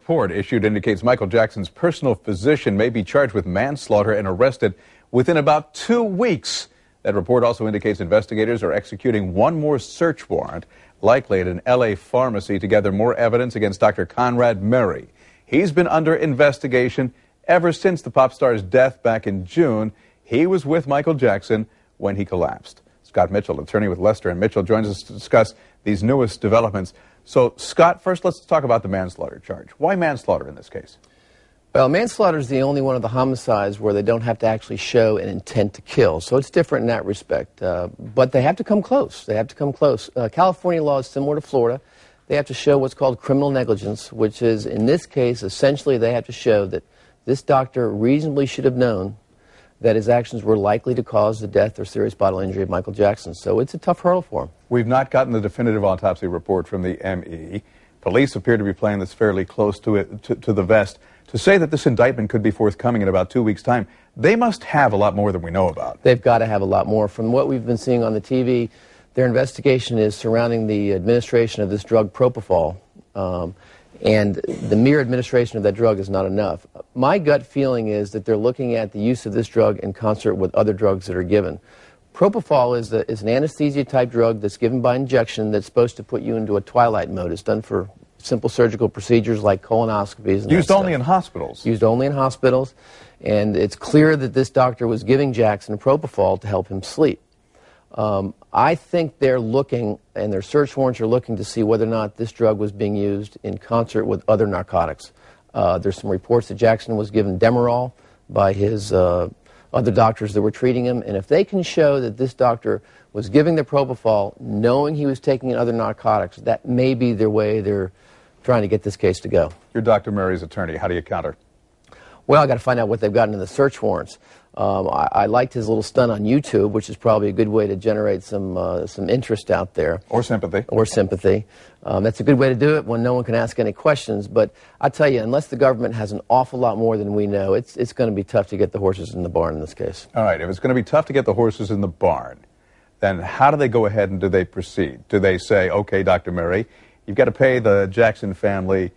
report issued indicates Michael Jackson's personal physician may be charged with manslaughter and arrested within about 2 weeks. That report also indicates investigators are executing one more search warrant, likely at an L.A. pharmacy, to gather more evidence against Dr. Conrad Murray. He's been under investigation ever since the pop star's death back in June. He was with Michael Jackson when he collapsed. Scott Mitchell, attorney with Lester and Mitchell, joins us to discuss these newest developments. So, Scott, first let's talk about the manslaughter charge. Why manslaughter in this case? Well, manslaughter is the only one of the homicides where they don't have to actually show an intent to kill. So it's different in that respect. But they have to come close. They have to come close. California law is similar to Florida. They have to show what's called criminal negligence, which is, in this case, essentially they have to show that this doctor reasonably should have known that his actions were likely to cause the death or serious bodily injury of Michael Jackson. So it's a tough hurdle for him. We've not gotten the definitive autopsy report from the ME. Police appear to be playing this fairly close to the vest. To say that this indictment could be forthcoming in about 2 weeks' time, they must have a lot more than we know about. They've got to have a lot more. From what we've been seeing on the TV, their investigation is surrounding the administration of this drug propofol. And the mere administration of that drug is not enough. My gut feeling is that they're looking at the use of this drug in concert with other drugs that are given. Propofol is an anesthesia-type drug that's given by injection that's supposed to put you into a twilight mode. It's done for simple surgical procedures like colonoscopies. And used only in hospitals. Used only in hospitals. And it's clear that this doctor was giving Jackson propofol to help him sleep. I think they're looking, and their search warrants are looking to see whether or not this drug was being used in concert with other narcotics. There's some reports that Jackson was given Demerol by his other doctors that were treating him, and if they can show that this doctor was giving the propofol knowing he was taking other narcotics, that may be their way they're trying to get this case to go. You're Dr. Murray's attorney. How do you counter? Well, I got to find out what they've gotten in the search warrants. I liked his little stunt on YouTube, which is probably a good way to generate some interest out there. Or sympathy. Or sympathy. That's a good way to do it when no one can ask any questions. But I tell you, unless the government has an awful lot more than we know, it's going to be tough to get the horses in the barn in this case. All right. If it's going to be tough to get the horses in the barn, then how do they go ahead and do they proceed? Do they say, okay, Dr. Murray, you've got to pay the Jackson family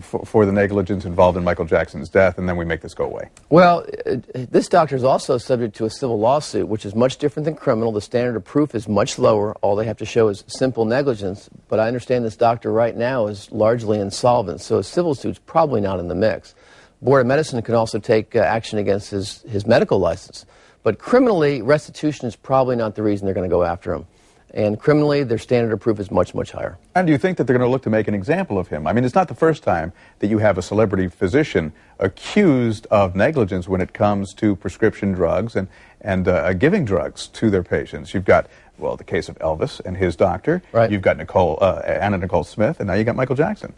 for the negligence involved in Michael Jackson's death, and then we make this go away? Well, this doctor is also subject to a civil lawsuit, which is much different than criminal. The standard of proof is much lower. All they have to show is simple negligence. But I understand this doctor right now is largely insolvent, so a civil suit's probably not in the mix. Board of Medicine can also take action against his medical license. But criminally, restitution is probably not the reason they're going to go after him. And criminally, their standard of proof is much, much higher. And do you think that they're going to look to make an example of him? I mean, it's not the first time that you have a celebrity physician accused of negligence when it comes to prescription drugs and giving drugs to their patients. You've got, well, the case of Elvis and his doctor. Right. You've got Anna Nicole Smith, and now you've got Michael Jackson.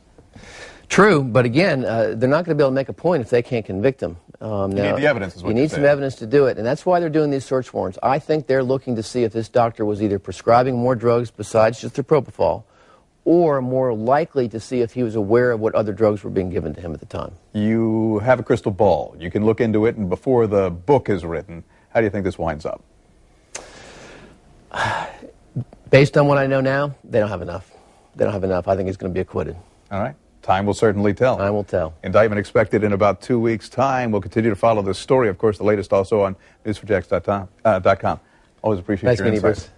True, but again, they're not going to be able to make a point if they can't convict him. You need the evidence, is what you need some evidence to do it, and that's why they're doing these search warrants. I think they're looking to see if this doctor was either prescribing more drugs besides just the propofol, or more likely to see if he was aware of what other drugs were being given to him at the time. You have a crystal ball. You can look into it, and before the book is written, how do you think this winds up? Based on what I know now, they don't have enough. They don't have enough. I think he's going to be acquitted. All right. Time will certainly tell. Time will tell. Indictment expected in about 2 weeks' time. We'll continue to follow this story. Of course, the latest also on news4jax.com. Always appreciate your insights.